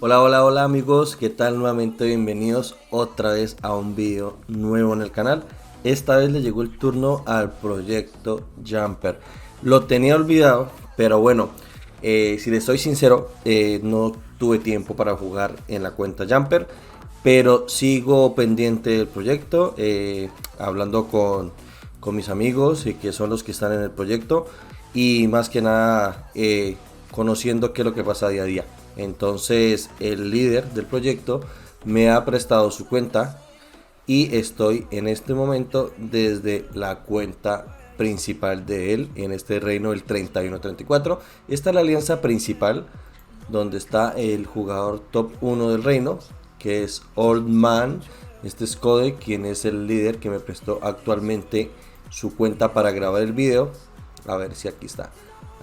Hola, hola, hola amigos, ¿qué tal? Nuevamente bienvenidos otra vez a un video nuevo en el canal. Esta vez le llegó el turno al proyecto Jumper. Lo tenía olvidado, pero bueno, si les soy sincero, no tuve tiempo para jugar en la cuenta Jumper, pero sigo pendiente del proyecto, hablando con mis amigos que son los que están en el proyecto y más que nada conociendo qué es lo que pasa día a día. Entonces el líder del proyecto me ha prestado su cuenta y estoy en este momento desde la cuenta principal de él en este reino del 31-34. Esta es la alianza principal donde está el jugador top 1 del reino, que es Old Man. Este es Code, quien es el líder que me prestó actualmente su cuenta para grabar el video. A ver si aquí está.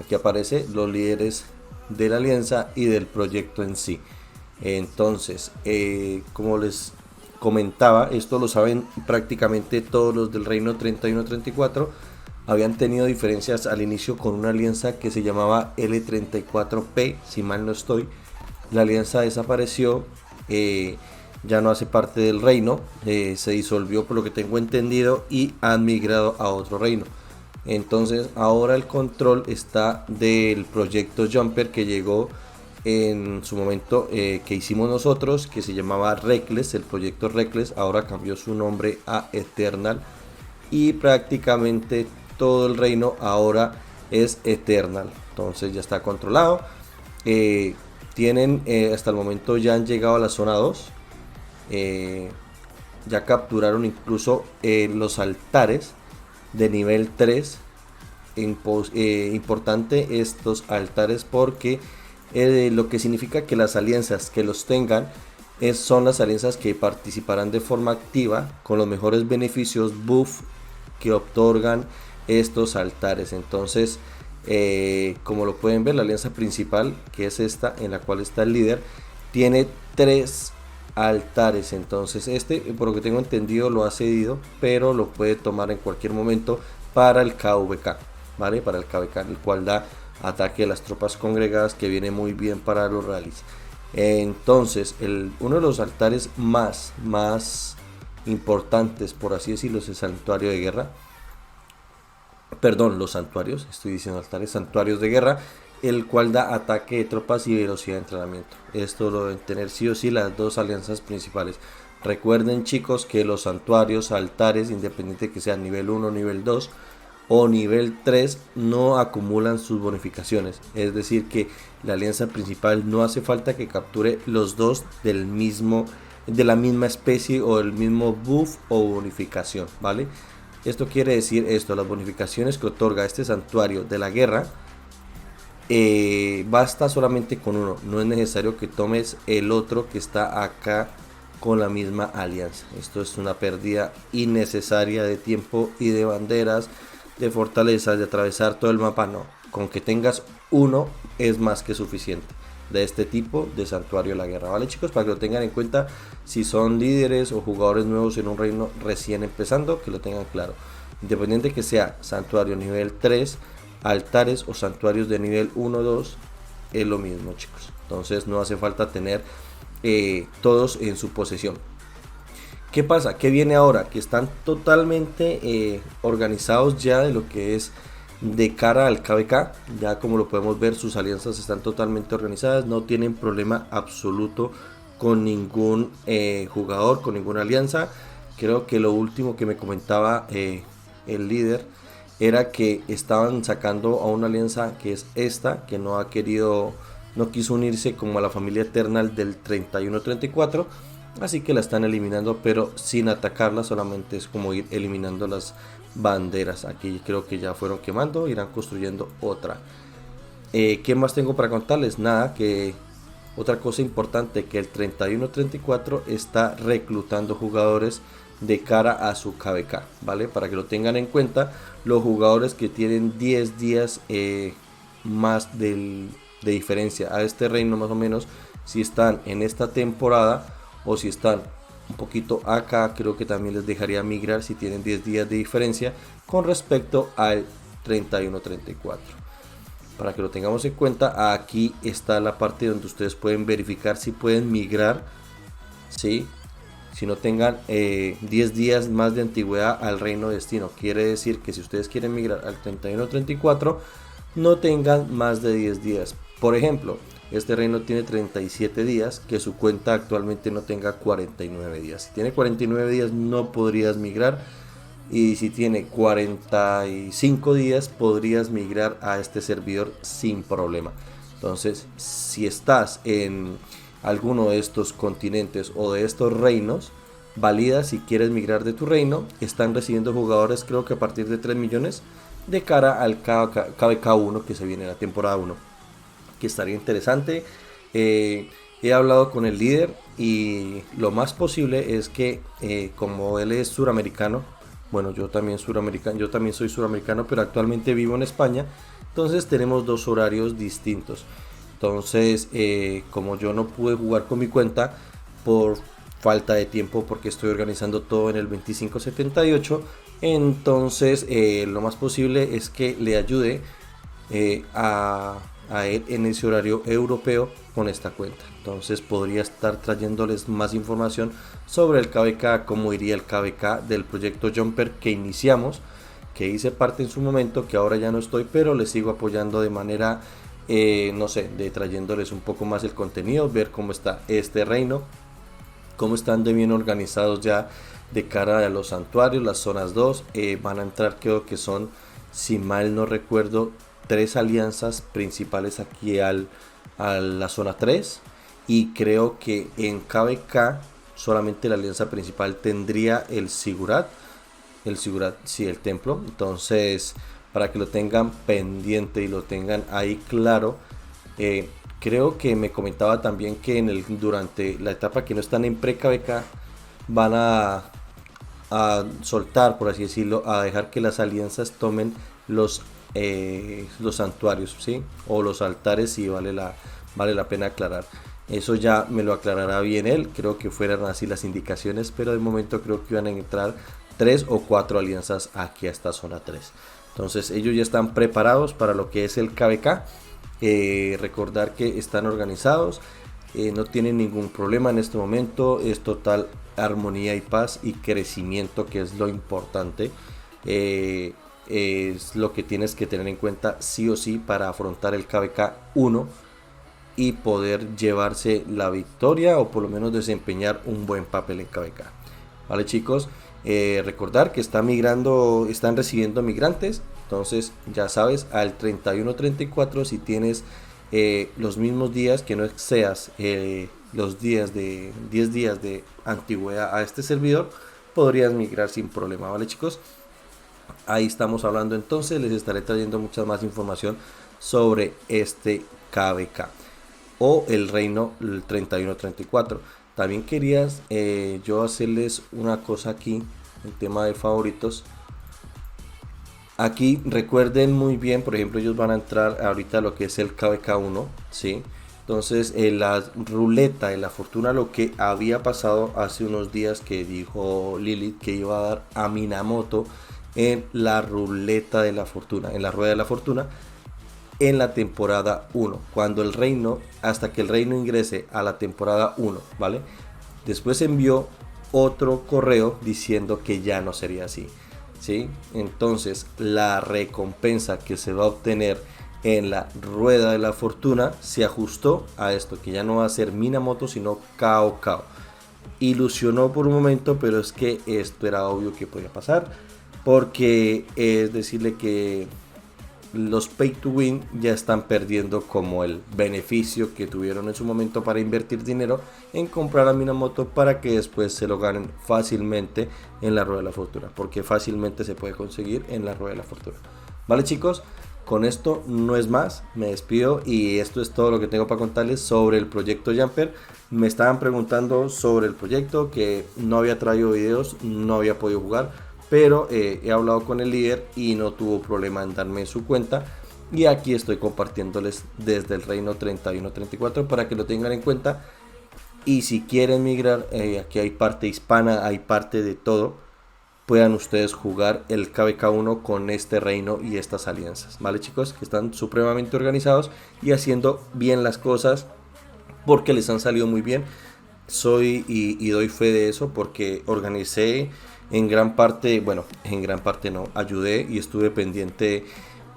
Aquí aparece los líderes de la alianza y del proyecto en sí. Entonces, como les comentaba, esto lo saben prácticamente todos los del reino 31-34. Habían tenido diferencias al inicio con una alianza que se llamaba L34P, si mal no estoy. La alianza desapareció, ya no hace parte del reino, se disolvió por lo que tengo entendido y han migrado a otro reino. Entonces ahora el control está del proyecto Jumper que llegó en su momento, que hicimos nosotros, que se llamaba Reckless. El proyecto Reckless ahora cambió su nombre a Eternal y prácticamente todo el reino ahora es Eternal. Entonces ya está controlado. Tienen hasta el momento ya han llegado a la zona 2. Ya capturaron incluso los altares de nivel 3. Importante estos altares porque lo que significa que las alianzas que los tengan son las alianzas que participarán de forma activa con los mejores beneficios buff que otorgan estos altares. Entonces, como lo pueden ver, la alianza principal, que es esta en la cual está el líder, tiene 3 altares. Entonces por lo que tengo entendido, lo ha cedido, pero lo puede tomar en cualquier momento para el KVK, ¿vale? Para el KVK, el cual da ataque a las tropas congregadas, que viene muy bien para los rallies. Entonces uno de los altares más importantes, por así decirlo, es el santuario de guerra. Perdón, los santuarios, estoy diciendo altares, santuarios de guerra, el cual da ataque de tropas y velocidad de entrenamiento. Esto lo deben tener sí o sí las dos alianzas principales. Recuerden, chicos, que los santuarios, altares, independiente que sean nivel 1, nivel 2 o nivel 3, no acumulan sus bonificaciones. Es decir, que la alianza principal no hace falta que capture los dos de la misma especie o del mismo buff o bonificación, ¿vale? Esto quiere decir esto: las bonificaciones que otorga este santuario de la guerra, basta solamente con uno, no es necesario que tomes el otro que está acá con la misma alianza. Esto es una pérdida innecesaria de tiempo y de banderas, de fortalezas, de atravesar todo el mapa. No, con que tengas uno es más que suficiente de este tipo de santuario de la guerra, vale, chicos, para que lo tengan en cuenta si son líderes o jugadores nuevos en un reino recién empezando, que lo tengan claro, independiente que sea santuario nivel 3, altares o santuarios de nivel 1 2, es lo mismo, chicos. Entonces no hace falta tener todos en su posesión. ¿Qué pasa? ¿Qué viene ahora? Que están totalmente organizados ya de lo que es de cara al KVK. Ya como lo podemos ver, sus alianzas están totalmente organizadas, no tienen problema absoluto con ningún jugador, con ninguna alianza. Creo que lo último que me comentaba el líder era que estaban sacando a una alianza que es esta, que no quiso unirse como a la familia Eternal del 31-34, así que la están eliminando, pero sin atacarla, solamente es como ir eliminando las banderas. Aquí creo que ya fueron quemando, irán construyendo otra. ¿Qué más tengo para contarles? Nada, que otra cosa importante, que el 31-34 está reclutando jugadores de cara a su KVK, ¿vale? Para que lo tengan en cuenta, los jugadores que tienen 10 días más de diferencia a este reino, más o menos, si están en esta temporada o si están un poquito acá, creo que también les dejaría migrar si tienen 10 días de diferencia con respecto al 31-34. para que lo tengamos en cuenta, aquí está la parte donde ustedes pueden verificar si pueden migrar, ¿sí? Si no tengan 10 días más de antigüedad al reino de destino. Quiere decir que si ustedes quieren migrar al 31-34, no tengan más de 10 días. Por ejemplo, este reino tiene 37 días, que su cuenta actualmente no tenga 49 días. Si tiene 49 días no podrías migrar, y si tiene 45 días podrías migrar a este servidor sin problema. Entonces, si estás en alguno de estos continentes o de estos reinos, valida si quieres migrar de tu reino. Están recibiendo jugadores, creo que a partir de 3 millones, de cara al KVK 1 que se viene en la temporada 1, que estaría interesante. He hablado con el líder y lo más posible es que como él es suramericano, bueno, yo también soy suramericano, pero actualmente vivo en España, entonces tenemos dos horarios distintos. Entonces, como yo no pude jugar con mi cuenta por falta de tiempo, porque estoy organizando todo en el 2578, entonces lo más posible es que le ayude a él en ese horario europeo con esta cuenta. Entonces podría estar trayéndoles más información sobre el KVK, cómo iría el KVK del proyecto Jumper que iniciamos, que hice parte en su momento, que ahora ya no estoy, pero les sigo apoyando de manera, no sé, de trayéndoles un poco más el contenido, ver cómo está este reino, cómo están de bien organizados ya de cara a los santuarios, las zonas 2, van a entrar, creo que son, si mal no recuerdo, 3 alianzas principales aquí a la zona 3, y creo que en KVK solamente la alianza principal tendría el Sigurat, sí, el templo. Entonces, para que lo tengan pendiente y lo tengan ahí claro, creo que me comentaba también que durante la etapa que no están en pre-KVK van a soltar, por así decirlo, a dejar que las alianzas tomen los santuarios, ¿sí? O los altares, si vale la pena aclarar. Eso ya me lo aclarará bien él, creo que fueran así las indicaciones, pero de momento creo que iban a entrar 3 o 4 alianzas aquí a esta zona 3. Entonces ellos ya están preparados para lo que es el KVK. Recordar que están organizados, no tienen ningún problema en este momento, es total armonía y paz y crecimiento, que es lo importante. Es lo que tienes que tener en cuenta sí o sí para afrontar el KVK 1 y poder llevarse la victoria, o por lo menos desempeñar un buen papel en KVK. Vale, chicos, recordar que están recibiendo migrantes. Entonces ya sabes, al 31-34, si tienes los mismos días, que no excedas los 10 días de antigüedad a este servidor, podrías migrar sin problema. Vale, chicos, ahí estamos hablando. Entonces les estaré trayendo mucha más información sobre este KVK o el reino 31-34. También querías yo hacerles una cosa aquí, el tema de favoritos. Aquí recuerden muy bien, por ejemplo, ellos van a entrar ahorita a lo que es el KVK 1, ¿sí? Entonces, en la ruleta de la fortuna, lo que había pasado hace unos días, que dijo Lilith que iba a dar a Minamoto en la ruleta de la fortuna, en la rueda de la fortuna, en la temporada 1, hasta que el reino ingrese a la temporada 1, ¿vale? Después envió otro correo diciendo que ya no sería así, ¿sí? Entonces la recompensa que se va a obtener en la rueda de la fortuna se ajustó a esto, que ya no va a ser Minamoto sino Cao Cao. Ilusionó por un momento, pero es que esto era obvio que podía pasar, porque es decirle que los pay to win ya están perdiendo como el beneficio que tuvieron en su momento para invertir dinero en comprar a Minamoto, para que después se lo ganen fácilmente en la rueda de la fortuna, porque fácilmente se puede conseguir en la rueda de la fortuna. Vale, chicos, con esto no es más, me despido y esto es todo lo que tengo para contarles sobre el proyecto Jumper. Me estaban preguntando sobre el proyecto, que no había traído videos, no había podido jugar, pero he hablado con el líder y no tuvo problema en darme su cuenta, y aquí estoy compartiéndoles desde el reino 31-34 para que lo tengan en cuenta. Y si quieren migrar, aquí hay parte hispana, hay parte de todo, puedan ustedes jugar el KVK1 con este reino y estas alianzas, ¿vale chicos? Que están supremamente organizados y haciendo bien las cosas porque les han salido muy bien. Soy y doy fe de eso porque organicé en gran parte, bueno, en gran parte no, ayudé y estuve pendiente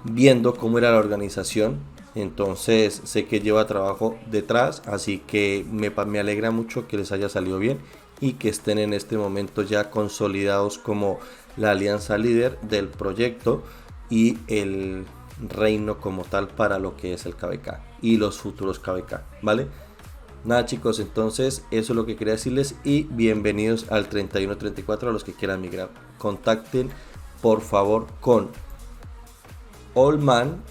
viendo cómo era la organización. Entonces sé que lleva trabajo detrás, así que me alegra mucho que les haya salido bien y que estén en este momento ya consolidados como la alianza líder del proyecto y el reino como tal para lo que es el KVK y los futuros KVK, ¿vale? Nada chicos, entonces eso es lo que quería decirles y bienvenidos al 3134 a los que quieran migrar. Contacten por favor con Allman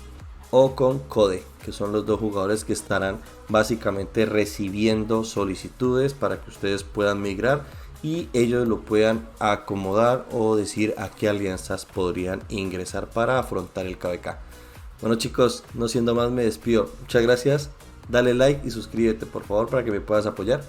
o con Code, que son los dos jugadores que estarán básicamente recibiendo solicitudes para que ustedes puedan migrar y ellos lo puedan acomodar o decir a qué alianzas podrían ingresar para afrontar el KVK. Bueno chicos, no siendo más me despido. Muchas gracias. Dale like y suscríbete por favor para que me puedas apoyar.